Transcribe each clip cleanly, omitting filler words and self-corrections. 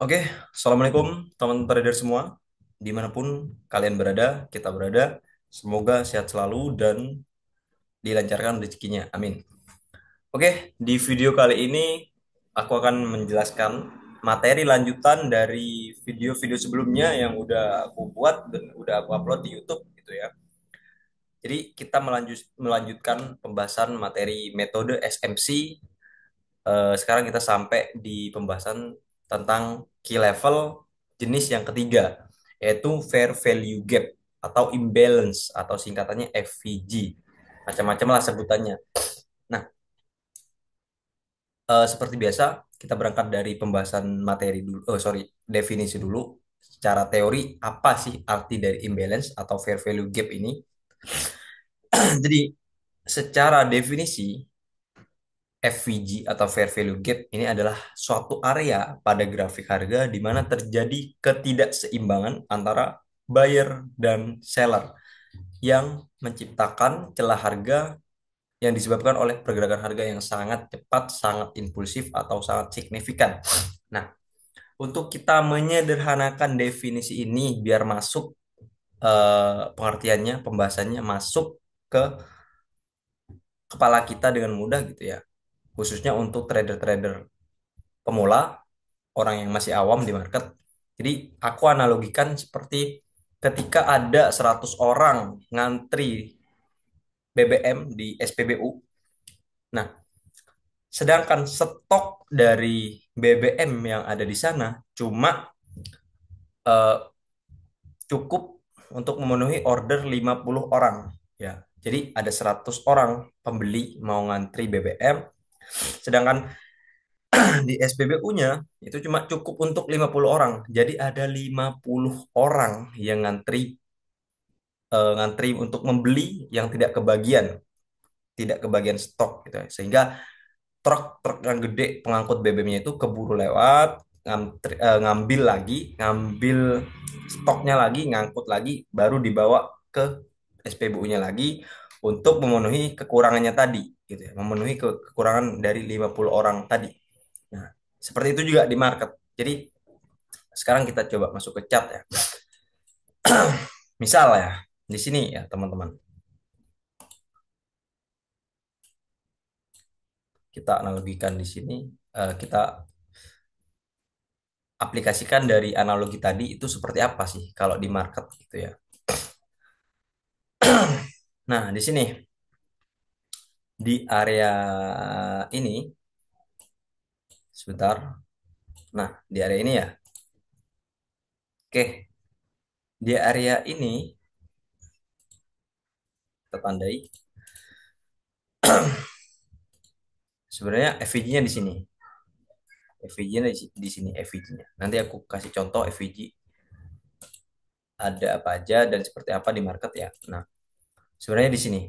Oke, Assalamualaikum teman trader semua. Dimanapun kalian berada, kita berada. Semoga sehat selalu dan dilancarkan rezekinya. Amin. Oke, di video kali ini aku akan menjelaskan materi lanjutan dari video-video sebelumnya yang udah aku buat dan udah aku upload di YouTube gitu ya. Jadi kita melanjutkan pembahasan materi metode SMC. Sekarang kita sampai di pembahasan tentang key level jenis yang ketiga, yaitu fair value gap atau imbalance atau singkatannya FVG. Macam-macam lah sebutannya. Nah, seperti biasa kita berangkat dari pembahasan materi dulu, definisi dulu. Secara teori apa sih arti dari imbalance atau fair value gap ini? Jadi, secara definisi FVG atau fair value gap ini adalah suatu area pada grafik harga di mana terjadi ketidakseimbangan antara buyer dan seller yang menciptakan celah harga yang disebabkan oleh pergerakan harga yang sangat cepat, sangat impulsif, atau sangat signifikan. Nah, untuk kita menyederhanakan definisi ini biar masuk pengertiannya, pembahasannya masuk ke kepala kita dengan mudah gitu ya. Khususnya untuk trader-trader pemula, orang yang masih awam di market. Jadi aku analogikan seperti ketika ada 100 orang ngantri BBM di SPBU. Nah, sedangkan stok dari BBM yang ada di sana cuma eh, cukup untuk memenuhi order 50 orang ya. Jadi ada 100 orang pembeli mau ngantri BBM, sedangkan di SPBU-nya itu cuma cukup untuk 50 orang. Jadi ada 50 orang yang ngantri untuk membeli yang tidak kebagian stok gitu ya. Sehingga truk-truk yang gede pengangkut BBM-nya itu keburu lewat, ngambil lagi, ngambil stoknya lagi, ngangkut lagi, baru dibawa ke SPBU-nya lagi untuk memenuhi kekurangannya tadi gitu ya, memenuhi kekurangan dari 50 orang tadi. Nah, seperti itu juga di market. Jadi sekarang kita coba masuk ke chat ya. Misal ya, di sini ya teman-teman, kita analogikan di sini, kita aplikasikan dari analogi tadi itu seperti apa sih kalau di market gitu ya. Nah, di sini di area ini, sebentar. Nah, di area ini ya. Oke, di area ini kita tandai sebenarnya FVG-nya di sini. FVG-nya di sini FVG-nya. Nanti aku kasih contoh FVG ada apa aja dan seperti apa di market ya. Nah, sebenarnya di sini.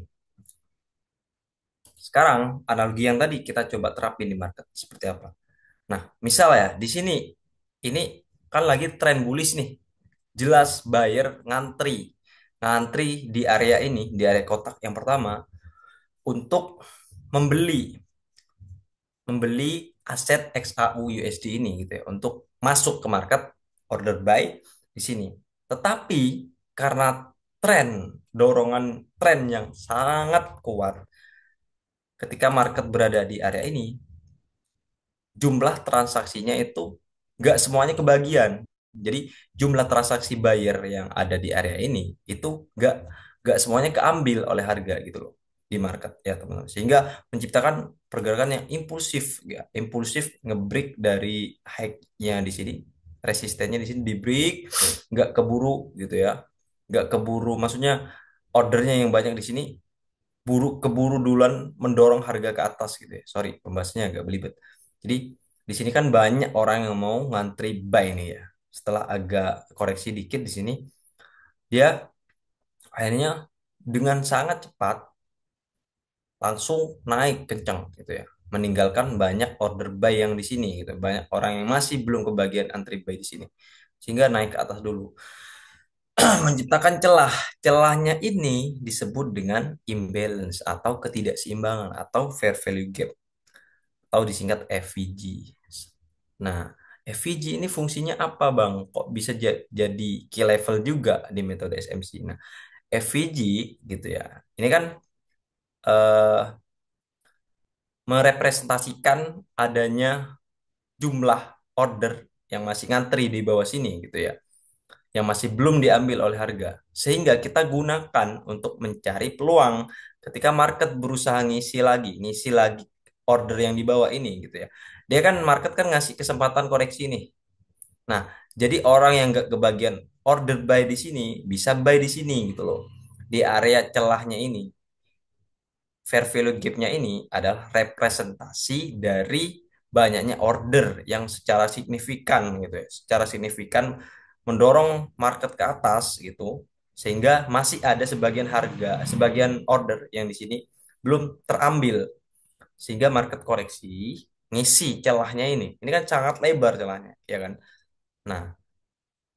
Sekarang analogi yang tadi kita coba terapin di market seperti apa. Nah, misal ya di sini ini kan lagi tren bullish nih. Jelas buyer ngantri. Ngantri di area ini, di area kotak yang pertama untuk membeli membeli aset XAU USD ini gitu ya untuk masuk ke market order buy di sini. Tetapi karena dorongan tren yang sangat kuat ketika market berada di area ini, jumlah transaksinya itu nggak semuanya kebagian. Jadi jumlah transaksi buyer yang ada di area ini itu nggak semuanya keambil oleh harga gitu loh di market ya teman-teman. Sehingga menciptakan pergerakan yang impulsif ya, impulsif ngebreak dari high-nya di sini, resistennya di sini di break, nggak keburu gitu ya. Nggak keburu maksudnya ordernya yang banyak di sini keburu duluan mendorong harga ke atas gitu ya. Sorry, pembahasannya agak belibet. Jadi di sini kan banyak orang yang mau ngantri buy nih ya. Setelah agak koreksi dikit di sini, dia akhirnya dengan sangat cepat langsung naik kencang gitu ya. Meninggalkan banyak order buy yang di sini gitu. Banyak orang yang masih belum kebagian antri buy di sini. Sehingga naik ke atas dulu. Menciptakan celah. Celahnya ini disebut dengan imbalance atau ketidakseimbangan atau fair value gap atau disingkat FVG. Nah, FVG ini fungsinya apa Bang? Kok bisa jadi key level juga di metode SMC? Nah, FVG gitu ya. Ini kan eh, merepresentasikan adanya jumlah order yang masih ngantri di bawah sini gitu ya, yang masih belum diambil oleh harga. Sehingga kita gunakan untuk mencari peluang ketika market berusaha ngisi lagi order yang di bawah ini gitu ya. Dia kan market kan ngasih kesempatan koreksi nih. Nah, jadi orang yang nggak kebagian order buy di sini bisa buy di sini gitu loh. Di area celahnya ini, fair value gap-nya ini adalah representasi dari banyaknya order yang secara signifikan gitu ya, secara signifikan mendorong market ke atas gitu, sehingga masih ada sebagian harga, sebagian order yang di sini belum terambil, sehingga market koreksi ngisi celahnya ini. Ini kan sangat lebar celahnya, ya kan? Nah,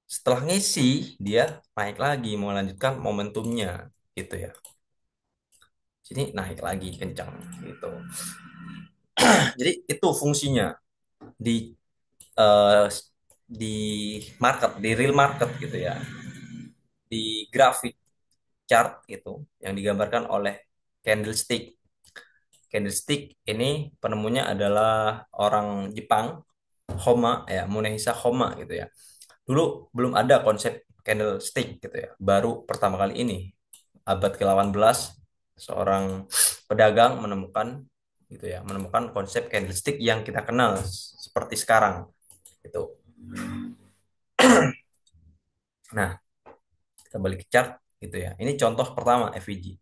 setelah ngisi dia naik lagi melanjutkan momentumnya gitu ya. Sini naik lagi kencang gitu. Jadi itu fungsinya di eh, di market, di real market gitu ya, di grafik chart gitu yang digambarkan oleh candlestick. Candlestick ini penemunya adalah orang Jepang, Homa ya, Munehisa Homa gitu ya. Dulu belum ada konsep candlestick gitu ya. Baru pertama kali ini abad ke-18 seorang pedagang menemukan gitu ya, menemukan konsep candlestick yang kita kenal seperti sekarang gitu. Nah, kita balik ke chart gitu ya. Ini contoh pertama FVG.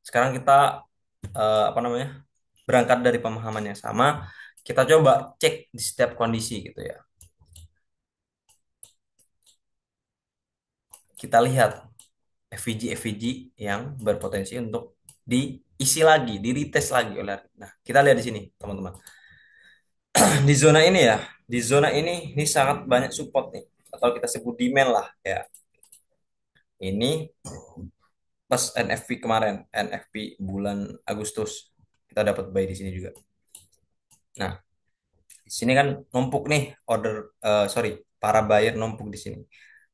Sekarang kita apa namanya? Berangkat dari pemahaman yang sama, kita coba cek di setiap kondisi gitu ya. Kita lihat FVG yang berpotensi untuk diisi lagi, di retest lagi oleh. Nah, kita lihat di sini, teman-teman. Di zona ini ya, di zona ini sangat banyak support nih, atau kita sebut demand lah ya. Ini pas NFP kemarin, NFP bulan Agustus, kita dapat buy di sini juga. Nah, di sini kan numpuk nih order, sorry, para buyer numpuk di sini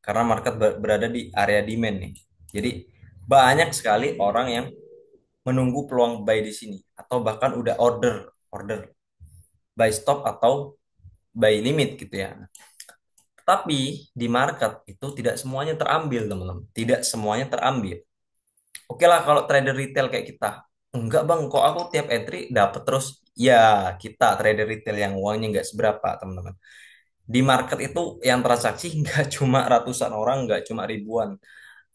karena market berada di area demand nih. Jadi banyak sekali orang yang menunggu peluang buy di sini atau bahkan udah order buy stop atau buy limit gitu ya. Tapi di market itu tidak semuanya terambil, teman-teman. Tidak semuanya terambil. Oke lah kalau trader retail kayak kita. Enggak bang, kok aku tiap entry dapat terus. Ya, kita trader retail yang uangnya nggak seberapa, teman-teman. Di market itu yang transaksi nggak cuma ratusan orang, nggak cuma ribuan.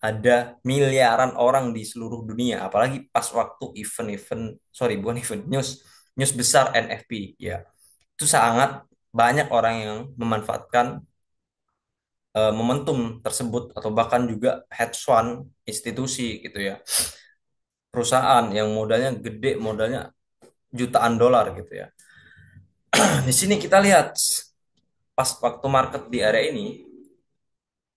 Ada miliaran orang di seluruh dunia. Apalagi pas waktu event-event, sorry bukan event, news besar NFP. Ya, itu sangat banyak orang yang memanfaatkan momentum tersebut atau bahkan juga hedge fund institusi gitu ya, perusahaan yang modalnya gede, modalnya jutaan dolar gitu ya. Di sini kita lihat pas waktu market di area ini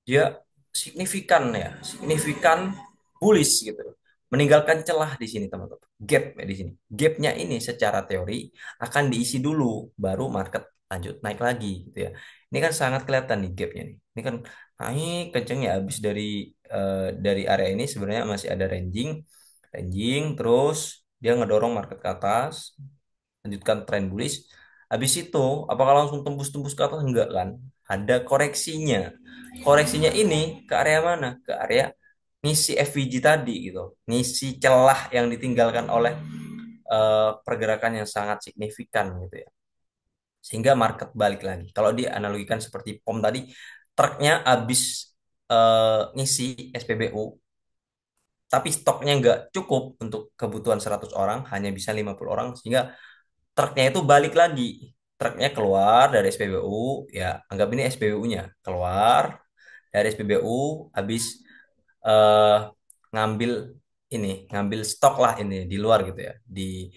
dia signifikan ya, signifikan bullish gitu, meninggalkan celah di sini teman-teman, gap ya di sini. Gapnya ini secara teori akan diisi dulu baru market lanjut naik lagi gitu ya. Ini kan sangat kelihatan nih gapnya nih, ini kan naik kenceng ya, habis dari area ini sebenarnya masih ada ranging, terus dia ngedorong market ke atas, lanjutkan tren bullish. Habis itu apakah langsung tembus-tembus ke atas? Enggak kan, ada koreksinya. Koreksinya ini ke area mana? Ke area ngisi FVG tadi gitu, ngisi celah yang ditinggalkan oleh pergerakan yang sangat signifikan gitu ya, sehingga market balik lagi. Kalau dianalogikan seperti POM tadi, truknya habis ngisi SPBU, tapi stoknya nggak cukup untuk kebutuhan 100 orang, hanya bisa 50 orang, sehingga truknya itu balik lagi. Truknya keluar dari SPBU, ya anggap ini SPBU-nya keluar dari SPBU, habis eh, ngambil ngambil stok lah ini di luar gitu ya, di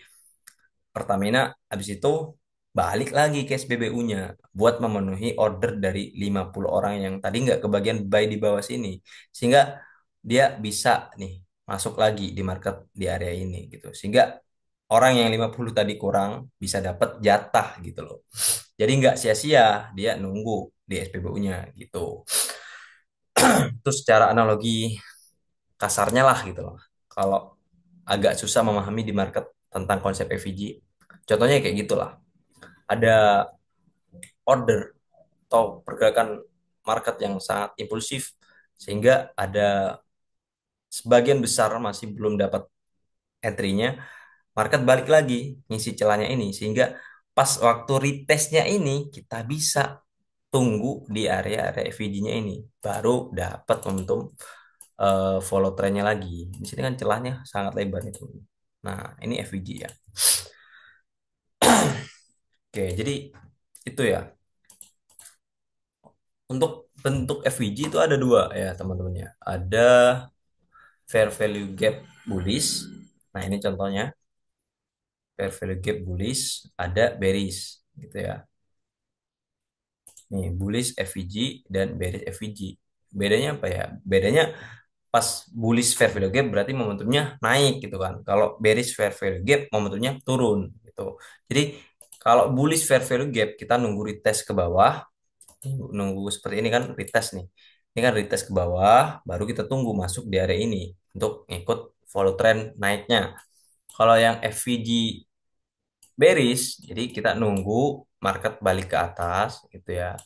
Pertamina, habis itu balik lagi ke SPBU-nya buat memenuhi order dari 50 orang yang tadi nggak kebagian buy di bawah sini, sehingga dia bisa nih masuk lagi di market di area ini gitu, sehingga orang yang 50 tadi kurang bisa dapat jatah gitu loh. Jadi nggak sia-sia dia nunggu di SPBU-nya gitu. Itu secara analogi kasarnya lah gitu loh. Kalau agak susah memahami di market tentang konsep FVG, contohnya kayak gitulah. Ada order atau pergerakan market yang sangat impulsif sehingga ada sebagian besar masih belum dapat entry-nya, market balik lagi ngisi celahnya ini sehingga pas waktu retestnya ini kita bisa tunggu di area-area FVG-nya ini baru dapat momentum follow trend-nya lagi. Di sini kan celahnya sangat lebar itu. Nah, ini FVG ya. Oke, jadi itu ya. Untuk bentuk FVG itu ada dua ya teman-teman ya. Ada fair value gap bullish. Nah, ini contohnya fair value gap bullish, ada bearish gitu ya. Nih, bullish FVG dan bearish FVG. Bedanya apa ya? Bedanya pas bullish fair value gap berarti momentumnya naik gitu kan. Kalau bearish fair value gap momentumnya turun gitu. Jadi kalau bullish fair value gap kita nunggu retest ke bawah, nunggu seperti ini kan retest nih. Ini kan retest ke bawah, baru kita tunggu masuk di area ini untuk ikut follow trend naiknya. Kalau yang FVG bearish, jadi kita nunggu market balik ke atas gitu ya.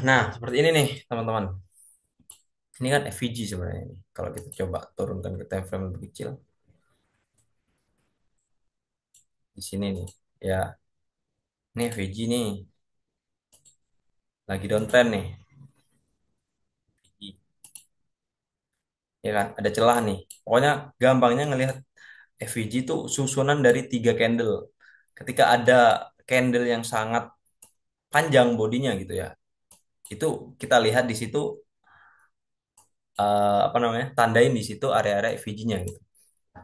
Nah, seperti ini nih teman-teman. Ini kan FVG sebenarnya nih. Kalau kita coba turunkan ke time frame lebih kecil, di sini nih. Ya, ini FVG nih, lagi downtrend nih. Ya kan, ada celah nih. Pokoknya gampangnya ngelihat FVG itu susunan dari tiga candle. Ketika ada candle yang sangat panjang bodinya gitu ya, itu kita lihat di situ apa namanya, tandain di situ area-area FVG-nya gitu.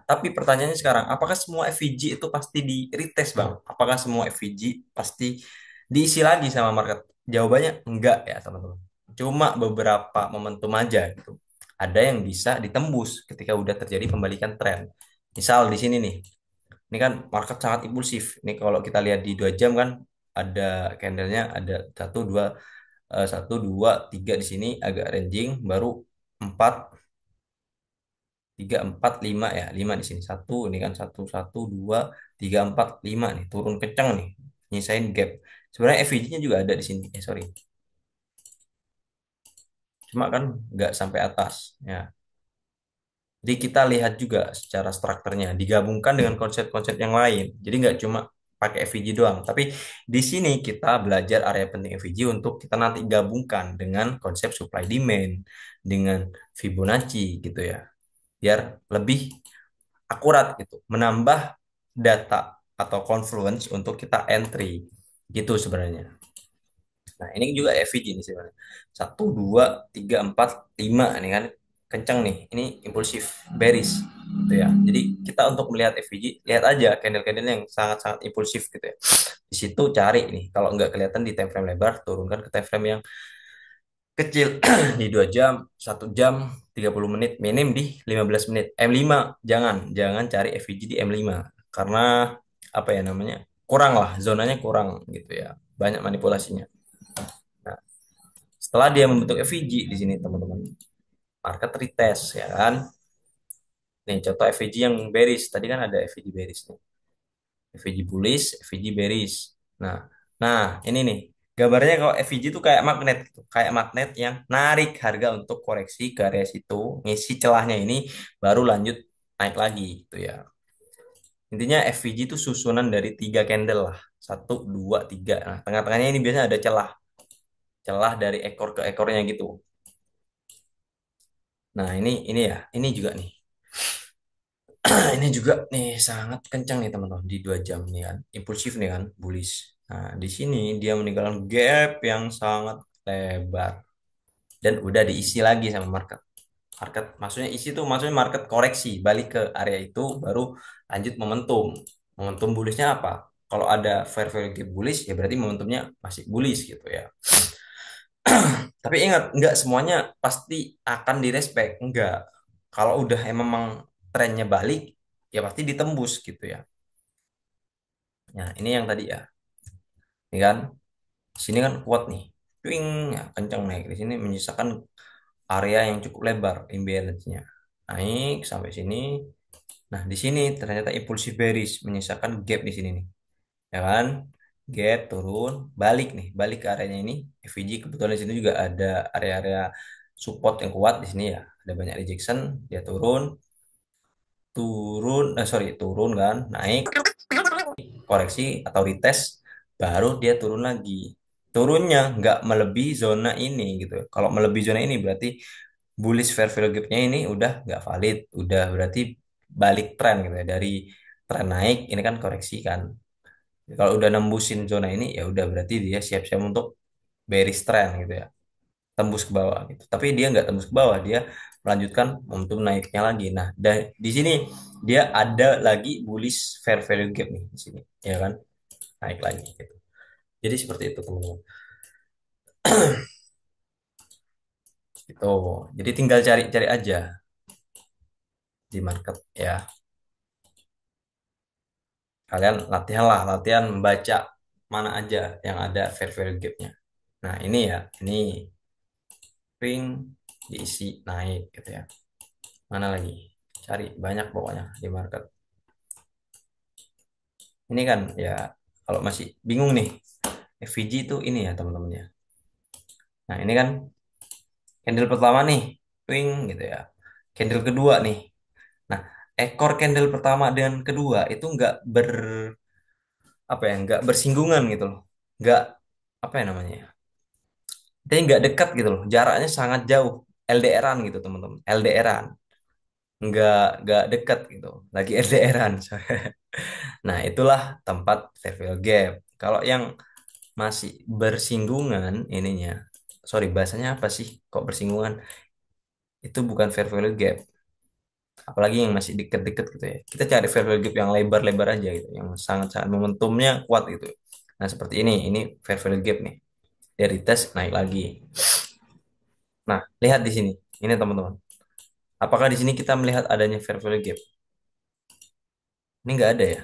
Tapi pertanyaannya sekarang, apakah semua FVG itu pasti di retest, Bang? Apakah semua FVG pasti diisi lagi sama market? Jawabannya enggak ya, teman-teman. Cuma beberapa momentum aja gitu. Ada yang bisa ditembus ketika udah terjadi pembalikan tren. Misal di sini nih, ini kan market sangat impulsif. Ini kalau kita lihat di 2 jam kan ada candlenya, ada satu dua tiga di sini agak ranging, baru empat tiga empat lima ya, lima di sini satu, ini kan satu satu dua tiga empat lima nih turun kencang nih, nyisain gap. Sebenarnya FVG-nya juga ada di sini, sorry, cuma kan nggak sampai atas ya. Jadi kita lihat juga secara strukturnya digabungkan dengan konsep-konsep yang lain. Jadi nggak cuma pakai FVG doang, tapi di sini kita belajar area penting FVG untuk kita nanti gabungkan dengan konsep supply demand, dengan Fibonacci gitu ya, biar lebih akurat gitu, menambah data atau confluence untuk kita entry gitu sebenarnya. Nah, ini juga FVG nih sebenarnya. Satu, dua, tiga, empat, lima ini kan kenceng nih. Ini impulsif, bearish gitu ya. Jadi kita untuk melihat FVG, lihat aja candle-candle yang sangat-sangat impulsif gitu ya. Di situ cari nih, kalau nggak kelihatan di time frame lebar, turunkan ke time frame yang kecil di 2 jam, 1 jam, 30 menit, minim di 15 menit. M5 jangan cari FVG di M5 karena apa ya namanya? Kurang lah, zonanya kurang gitu ya. Banyak manipulasinya. Nah, setelah dia membentuk FVG di sini teman-teman, market retest ya kan. Nih contoh FVG yang bearish, tadi kan ada FVG bearish nih. FVG bullish, FVG bearish. Nah, nah ini nih gambarnya kalau FVG itu kayak magnet gitu. Kayak magnet yang narik harga untuk koreksi ke area situ, ngisi celahnya ini baru lanjut naik lagi gitu ya. Intinya FVG itu susunan dari tiga candle lah. Satu, dua, tiga. Nah, tengah-tengahnya ini biasanya ada celah. Celah dari ekor ke ekornya gitu. Nah, ini ya, ini juga nih. Ini juga nih sangat kencang nih teman-teman di 2 jam nih kan. Impulsif nih kan, bullish. Nah, di sini dia meninggalkan gap yang sangat lebar dan udah diisi lagi sama market. Market maksudnya isi tuh maksudnya market koreksi, balik ke area itu baru lanjut momentum. Momentum bullishnya apa? Kalau ada fair value gap bullish ya berarti momentumnya masih bullish gitu ya. Tapi ingat, nggak semuanya pasti akan direspek. Enggak. Kalau udah emang trennya balik, ya pasti ditembus gitu ya. Nah, ini yang tadi ya. Ini kan sini kan kuat nih. Twing, ya, kencang naik di sini menyisakan area yang cukup lebar imbalance-nya. Naik sampai sini. Nah, di sini ternyata impulsif bearish menyisakan gap di sini nih. Ya kan? Gap turun, balik nih, balik ke areanya ini. FVG kebetulan di sini juga ada area-area support yang kuat di sini ya. Ada banyak rejection, dia turun, sorry, turun kan, naik, koreksi atau retest, baru dia turun lagi. Turunnya nggak melebihi zona ini gitu. Kalau melebihi zona ini berarti bullish fair value gap-nya ini udah nggak valid, udah berarti balik tren gitu ya. Dari tren naik ini kan koreksi kan. Kalau udah nembusin zona ini ya udah berarti dia siap-siap untuk bearish trend gitu ya. Tembus ke bawah gitu. Tapi dia nggak tembus ke bawah, dia melanjutkan momentum naiknya lagi. Nah, di sini dia ada lagi bullish fair value gap nih di sini, ya kan? Naik lagi gitu. Jadi seperti itu teman-teman. Gitu. Jadi tinggal cari-cari aja di market ya. Kalian latihan lah, latihan membaca mana aja yang ada fair value gap-nya. Nah, ini ya, ini ring diisi naik gitu ya. Mana lagi? Cari banyak pokoknya di market. Ini kan ya kalau masih bingung nih, FVG itu ini ya teman-teman ya. Nah, ini kan candle pertama nih, wing gitu ya. Candle kedua nih. Nah, ekor candle pertama dan kedua itu apa ya, nggak bersinggungan gitu loh. Nggak apa ya namanya ya. Dia nggak dekat gitu loh. Jaraknya sangat jauh. LDRan gitu teman-teman. LDRan. Nggak dekat gitu. Lagi LDRan. Nah, itulah tempat fair value gap. Kalau yang masih bersinggungan ininya, sorry bahasanya apa sih kok bersinggungan, itu bukan fair value gap, apalagi yang masih deket-deket gitu ya, kita cari fair value gap yang lebar-lebar aja gitu, yang sangat-sangat momentumnya kuat gitu. Nah seperti ini fair value gap nih, dari tes naik lagi. Nah lihat di sini, ini teman-teman, apakah di sini kita melihat adanya fair value gap? Ini nggak ada ya.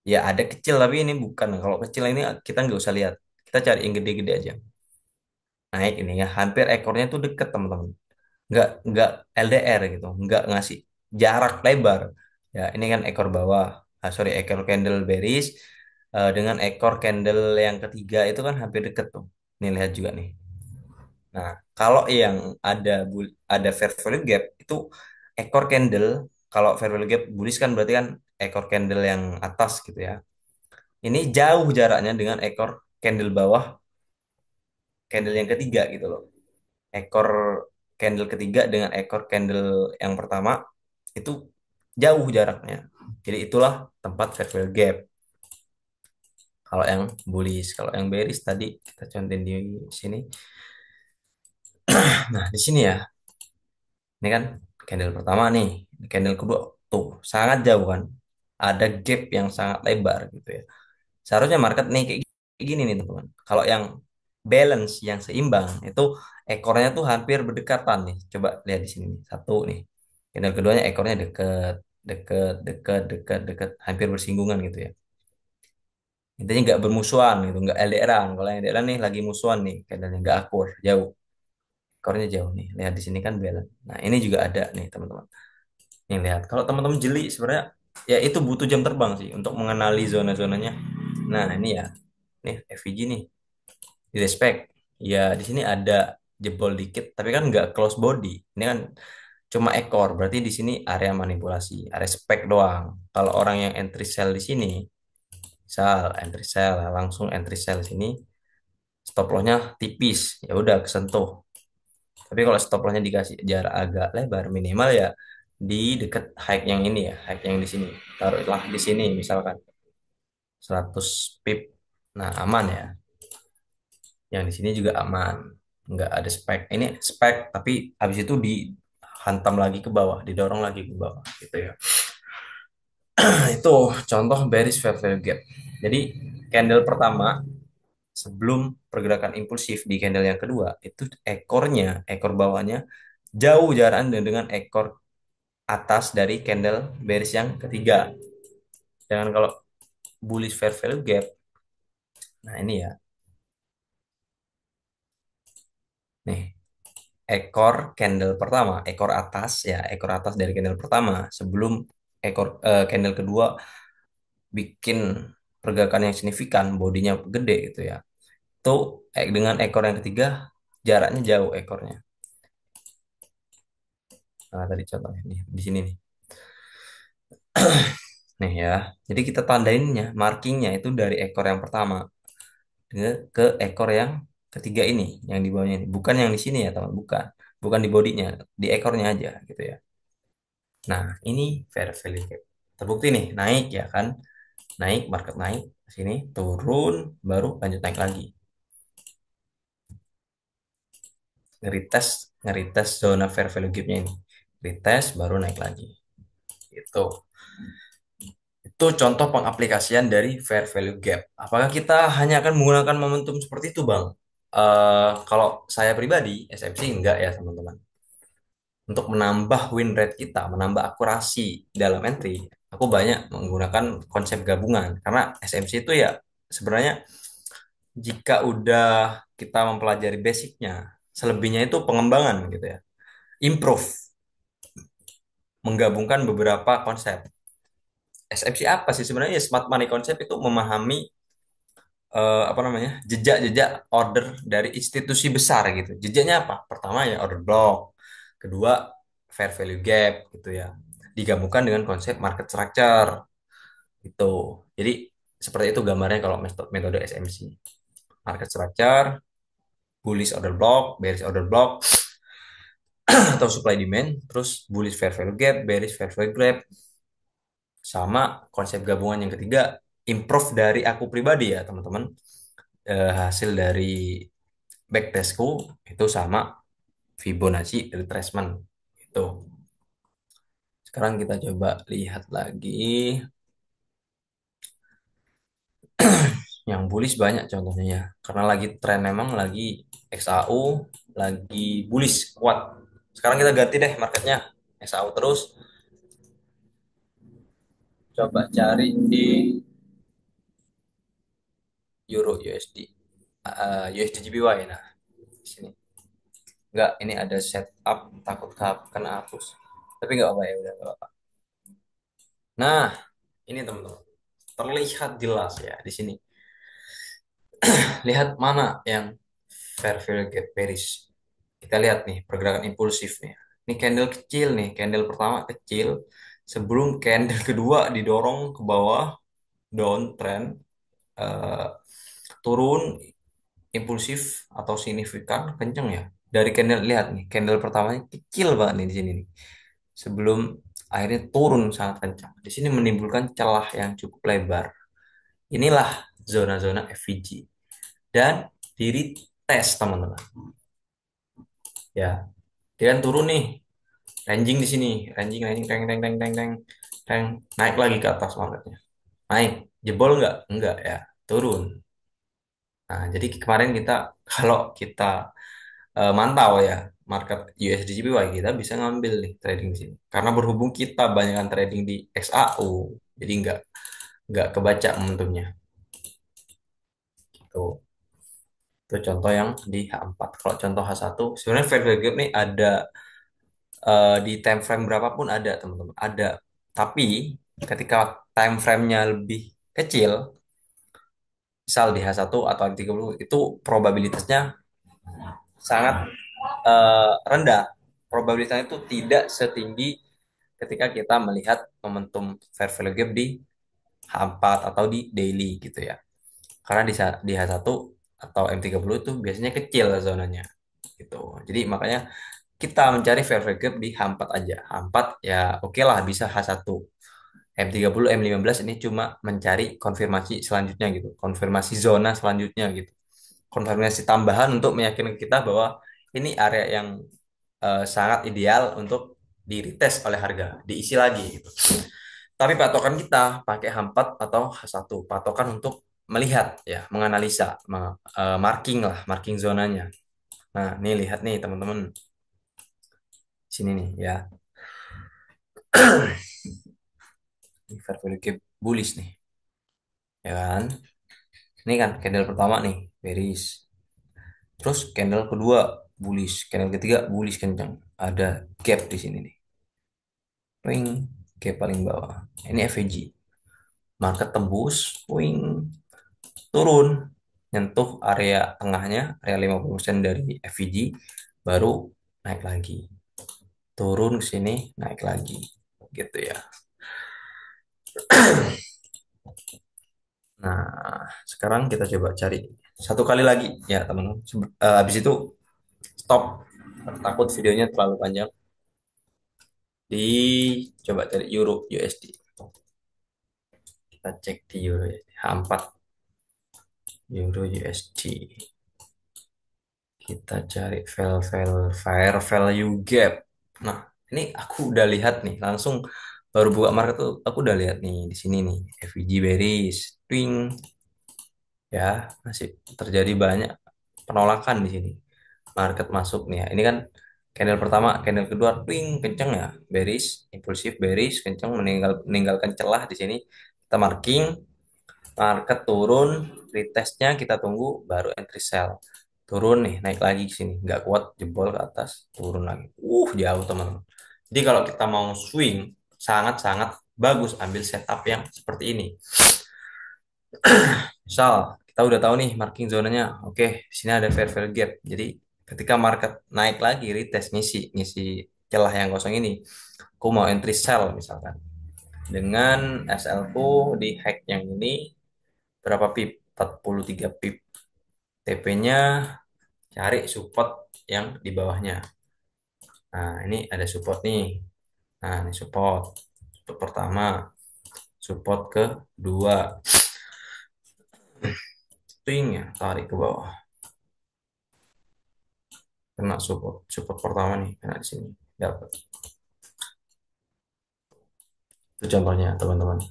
Ya ada kecil tapi ini bukan, kalau kecil ini kita nggak usah lihat, kita cari yang gede-gede aja. Naik ini ya, hampir ekornya tuh deket teman-teman, nggak LDR gitu, nggak ngasih jarak lebar. Ya ini kan ekor bawah, sorry, ekor candle bearish dengan ekor candle yang ketiga itu kan hampir deket tuh. Nih lihat juga nih. Nah kalau yang ada fair value gap itu ekor candle, kalau fair value gap bullish kan berarti kan ekor candle yang atas gitu ya. Ini jauh jaraknya dengan ekor candle bawah, candle yang ketiga gitu loh. Ekor candle ketiga dengan ekor candle yang pertama itu jauh jaraknya. Jadi itulah tempat fair value gap. Kalau yang bullish, kalau yang bearish tadi kita contohin di sini. Nah, di sini ya. Ini kan candle pertama nih, candle kedua tuh sangat jauh kan. Ada gap yang sangat lebar gitu ya. Seharusnya market nih kayak gini nih teman-teman. Kalau yang balance, yang seimbang itu ekornya tuh hampir berdekatan nih. Coba lihat di sini nih. Satu nih. Candle keduanya ekornya deket, deket, hampir bersinggungan gitu ya. Intinya nggak bermusuhan gitu, nggak LDRan. Kalau yang LDRan nih lagi musuhan nih, candlenya nggak akur, jauh. Ekornya jauh nih. Lihat di sini kan balance. Nah ini juga ada nih teman-teman. Nih lihat. Kalau teman-teman jeli sebenarnya ya itu butuh jam terbang sih untuk mengenali zona-zonanya. Nah ini ya. Nih FVG nih di respect ya, di sini ada jebol dikit tapi kan nggak close body, ini kan cuma ekor, berarti di sini area manipulasi, area spek doang. Kalau orang yang entry sell di sini, misal entry sell langsung entry sell sini, stop lossnya tipis ya udah kesentuh. Tapi kalau stop lossnya dikasih jarak agak lebar, minimal ya di deket high yang ini ya, high yang di sini, taruhlah di sini misalkan 100 pip, nah aman ya. Yang di sini juga aman, nggak ada spek. Ini spek tapi habis itu dihantam lagi ke bawah, didorong lagi ke bawah gitu ya. Nah, itu contoh bearish fair value gap. Jadi candle pertama sebelum pergerakan impulsif di candle yang kedua itu ekor bawahnya jauh jaraknya dengan ekor atas dari candle bearish yang ketiga. Jangan kalau bullish fair value gap. Nah, ini ya. Nih, ekor candle pertama, ekor atas ya, ekor atas dari candle pertama sebelum candle kedua bikin pergerakan yang signifikan, bodinya gede gitu ya. Tuh dengan ekor yang ketiga jaraknya jauh ekornya. Nah, tadi contohnya nih di sini nih. Nih ya. Jadi kita tandainnya, markingnya itu dari ekor yang pertama ke ekor yang ketiga ini, yang di bawahnya ini. Bukan yang di sini ya, teman. Bukan. Bukan di bodinya, di ekornya aja gitu ya. Nah, ini fair value gap. Terbukti nih, naik ya kan? Naik, market naik ke sini, turun, baru lanjut naik lagi. Ngerites zona fair value gap-nya ini. Retest baru naik lagi. Itu. Itu contoh pengaplikasian dari fair value gap. Apakah kita hanya akan menggunakan momentum seperti itu, Bang? Kalau saya pribadi, SMC enggak ya, teman-teman. Untuk menambah win rate kita, menambah akurasi dalam entry, aku banyak menggunakan konsep gabungan. Karena SMC itu ya sebenarnya jika udah kita mempelajari basicnya, selebihnya itu pengembangan gitu ya. Improve, menggabungkan beberapa konsep. SMC apa sih sebenarnya? Smart money konsep itu memahami apa namanya jejak-jejak order dari institusi besar gitu. Jejaknya apa? Pertama ya order block, kedua fair value gap gitu ya. Digabungkan dengan konsep market structure gitu. Jadi seperti itu gambarnya kalau metode SMC. Market structure, bullish order block, bearish order block, atau supply demand, terus bullish fair value gap, bearish fair value gap, sama konsep gabungan yang ketiga, improve dari aku pribadi ya teman-teman. Hasil dari backtestku itu sama Fibonacci retracement itu. Sekarang kita coba lihat lagi yang bullish banyak contohnya ya. Karena lagi tren memang lagi XAU lagi bullish kuat. Sekarang kita ganti deh marketnya XAU terus. Coba cari di Euro USD. USD JPY nah di sini. Enggak, ini ada setup takut kena hapus. Tapi nggak apa ya udah nggak apa. Nah, ini teman-teman. Terlihat jelas ya di sini. Lihat mana yang fair value gap bearish. Kita lihat nih pergerakan impulsifnya. Ini candle kecil nih, candle pertama kecil. Sebelum candle kedua didorong ke bawah, downtrend, eh, turun impulsif atau signifikan, kenceng ya. Dari candle lihat nih, candle pertamanya kecil banget nih di sini nih. Sebelum akhirnya turun sangat kencang. Di sini menimbulkan celah yang cukup lebar. Inilah zona-zona FVG dan diri tes teman-teman. Ya, dia kan turun nih, ranging di sini, ranging, teng, teng, teng, teng, teng, teng, naik lagi ke atas marketnya, naik, jebol nggak ya, turun. Nah, jadi kemarin kita kalau kita mantau ya market USD JPY kita bisa ngambil nih trading di sini, karena berhubung kita banyakkan trading di XAU, jadi nggak kebaca momentumnya. Tuh, itu contoh yang di H4. Kalau contoh H1, sebenarnya fair value gap nih ada di time frame berapapun ada teman-teman ada, tapi ketika time frame-nya lebih kecil, misal di H1 atau H30, itu probabilitasnya sangat rendah. Probabilitasnya itu tidak setinggi ketika kita melihat momentum fair value gap di H4 atau di daily gitu ya, karena di H1 atau M30 itu biasanya kecil zonanya gitu. Jadi makanya kita mencari fair value gap di H4 aja. H4 ya oke lah bisa H1. M30, M15 ini cuma mencari konfirmasi selanjutnya gitu. Konfirmasi zona selanjutnya gitu. Konfirmasi tambahan untuk meyakinkan kita bahwa ini area yang sangat ideal untuk di retest oleh harga, diisi lagi gitu. Tapi patokan kita pakai H4 atau H1, patokan untuk melihat ya, menganalisa, marking lah, marking zonanya. Nah, nih lihat nih teman-teman. Sini nih ya. Ini fair value gap bullish nih, ya kan? Ini kan candle pertama nih, bearish. Terus candle kedua bullish, candle ketiga bullish kencang. Ada gap di sini nih. Wing, gap paling bawah. Ini FVG. Market tembus, wing, turun, nyentuh area tengahnya, area 50% dari FVG, baru naik lagi. Turun ke sini, naik lagi. Gitu ya. Nah, sekarang kita coba cari satu kali lagi ya teman-teman. Habis itu stop. Takut videonya terlalu panjang. Coba cari Euro USD. Kita cek di Euro USD. H4 Euro USD. Kita cari fair value gap. Nah, ini aku udah lihat nih, langsung baru buka market tuh aku udah lihat nih di sini nih FVG bearish, twing ya, masih terjadi banyak penolakan di sini. Market masuk nih ya. Ini kan candle pertama, candle kedua, twing kenceng ya, bearish, impulsif bearish, kenceng meninggalkan celah di sini. Kita marking, market turun, retestnya kita tunggu, baru entry sell. Turun nih, naik lagi ke sini, nggak kuat, jebol ke atas, turun lagi. Jauh teman-teman. Jadi kalau kita mau swing, sangat-sangat bagus ambil setup yang seperti ini. Misal kita udah tahu nih marking zonanya, oke, di sini ada fair value gap. Jadi ketika market naik lagi, retest ngisi ngisi celah yang kosong ini, aku mau entry sell misalkan. Dengan SL ku di hack yang ini berapa pip? 43 pip. TP-nya cari support yang di bawahnya. Nah, ini ada support nih. Nah, ini support. Support pertama, support kedua. Swing ya, tarik ke bawah. Kena support. Support pertama nih, kena di sini. Dapat. Itu contohnya, teman-teman.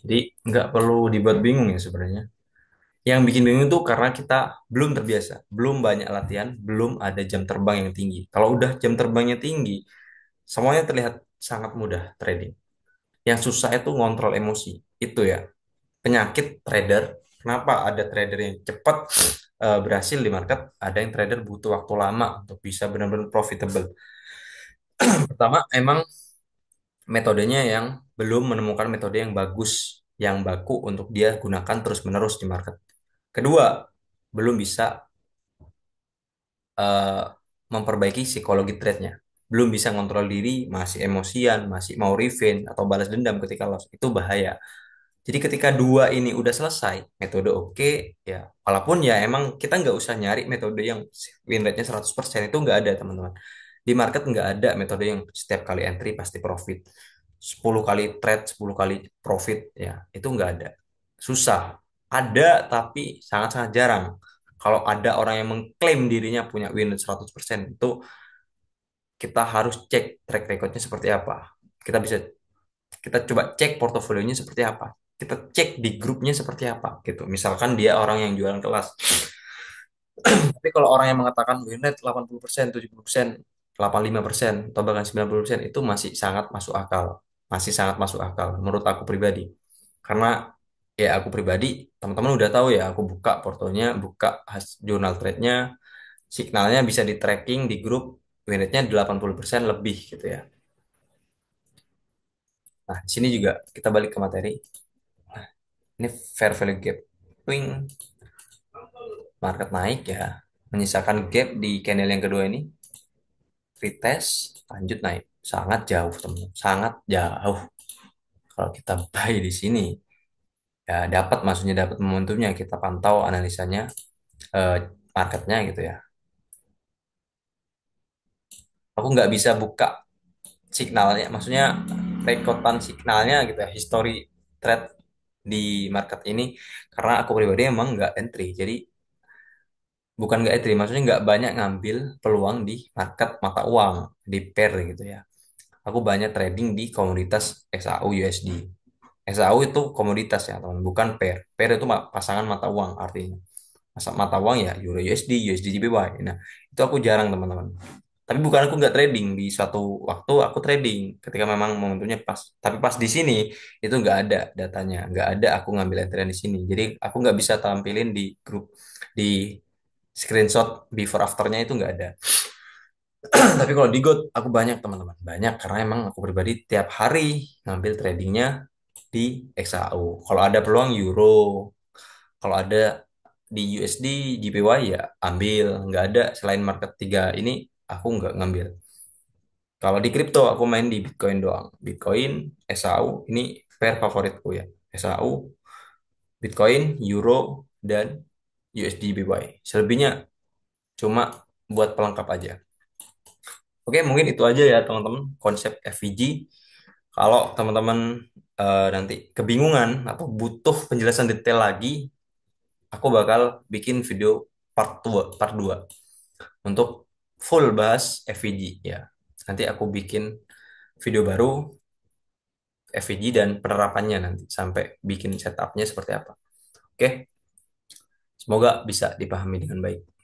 Jadi, nggak perlu dibuat bingung ya sebenarnya. Yang bikin bingung itu karena kita belum terbiasa, belum banyak latihan, belum ada jam terbang yang tinggi. Kalau udah jam terbangnya tinggi, semuanya terlihat sangat mudah trading. Yang susah itu ngontrol emosi. Itu ya, penyakit trader. Kenapa ada trader yang cepat berhasil di market, ada yang trader butuh waktu lama untuk bisa benar-benar profitable. Pertama, emang metodenya yang belum menemukan metode yang bagus, yang baku untuk dia gunakan terus-menerus di market. Kedua, belum bisa eh, memperbaiki psikologi trade-nya. Belum bisa ngontrol diri, masih emosian, masih mau revenge atau balas dendam ketika loss. Itu bahaya. Jadi ketika dua ini udah selesai, metode oke, ya. Walaupun ya emang kita nggak usah nyari metode yang win rate-nya 100% itu nggak ada, teman-teman. Di market nggak ada metode yang setiap kali entry pasti profit. 10 kali trade, 10 kali profit, ya. Itu nggak ada. Susah. Ada, tapi sangat-sangat jarang. Kalau ada orang yang mengklaim dirinya punya win rate 100%, itu kita harus cek track record-nya seperti apa. Kita bisa kita coba cek portofolionya seperti apa, kita cek di grupnya seperti apa gitu. Misalkan dia orang yang jualan kelas, tapi kalau orang yang mengatakan win rate 80%, 70%, 85%, atau bahkan 90% itu masih sangat masuk akal, masih sangat masuk akal menurut aku pribadi. Karena ya aku pribadi, teman-teman udah tahu ya, aku buka portonya, buka jurnal trade-nya, signalnya bisa di tracking di grup, win rate-nya 80% lebih gitu ya. Nah, di sini juga kita balik ke materi. Ini fair value gap. Wing, market naik ya. Menyisakan gap di candle yang kedua ini. Retest, lanjut naik. Sangat jauh, teman. Sangat jauh. Kalau kita buy di sini, ya dapat, maksudnya dapat momentumnya. Kita pantau analisanya, eh, marketnya gitu ya. Aku nggak bisa buka signalnya, maksudnya rekotan signalnya gitu ya, history trade di market ini, karena aku pribadi emang nggak entry. Jadi bukan nggak entry, maksudnya nggak banyak ngambil peluang di market mata uang, di pair gitu ya. Aku banyak trading di komoditas XAU USD. XAU itu komoditas ya teman, bukan pair. Pair itu pasangan mata uang artinya. Masa mata uang ya Euro USD, USD JPY. Nah, itu aku jarang teman-teman. Tapi bukan aku nggak trading, di suatu waktu aku trading ketika memang momentumnya pas. Tapi pas di sini itu nggak ada datanya, nggak ada aku ngambil entry di sini. Jadi aku nggak bisa tampilin di grup, di screenshot before afternya itu nggak ada. Tapi kalau di GOT aku banyak teman-teman, banyak karena emang aku pribadi tiap hari ngambil tradingnya di XAU. Kalau ada peluang euro, kalau ada di USD, JPY ya ambil. Nggak ada selain market tiga ini aku nggak ngambil. Kalau di kripto aku main di Bitcoin doang. Bitcoin, SAU ini pair favoritku ya. SAU, Bitcoin, Euro, dan USD BY. Selebihnya cuma buat pelengkap aja. Oke, mungkin itu aja ya teman-teman konsep FVG. Kalau teman-teman nanti kebingungan atau butuh penjelasan detail lagi, aku bakal bikin video part 2 untuk full bahas FVG ya. Nanti aku bikin video baru FVG dan penerapannya nanti sampai bikin setupnya seperti apa. Oke, semoga bisa dipahami dengan baik.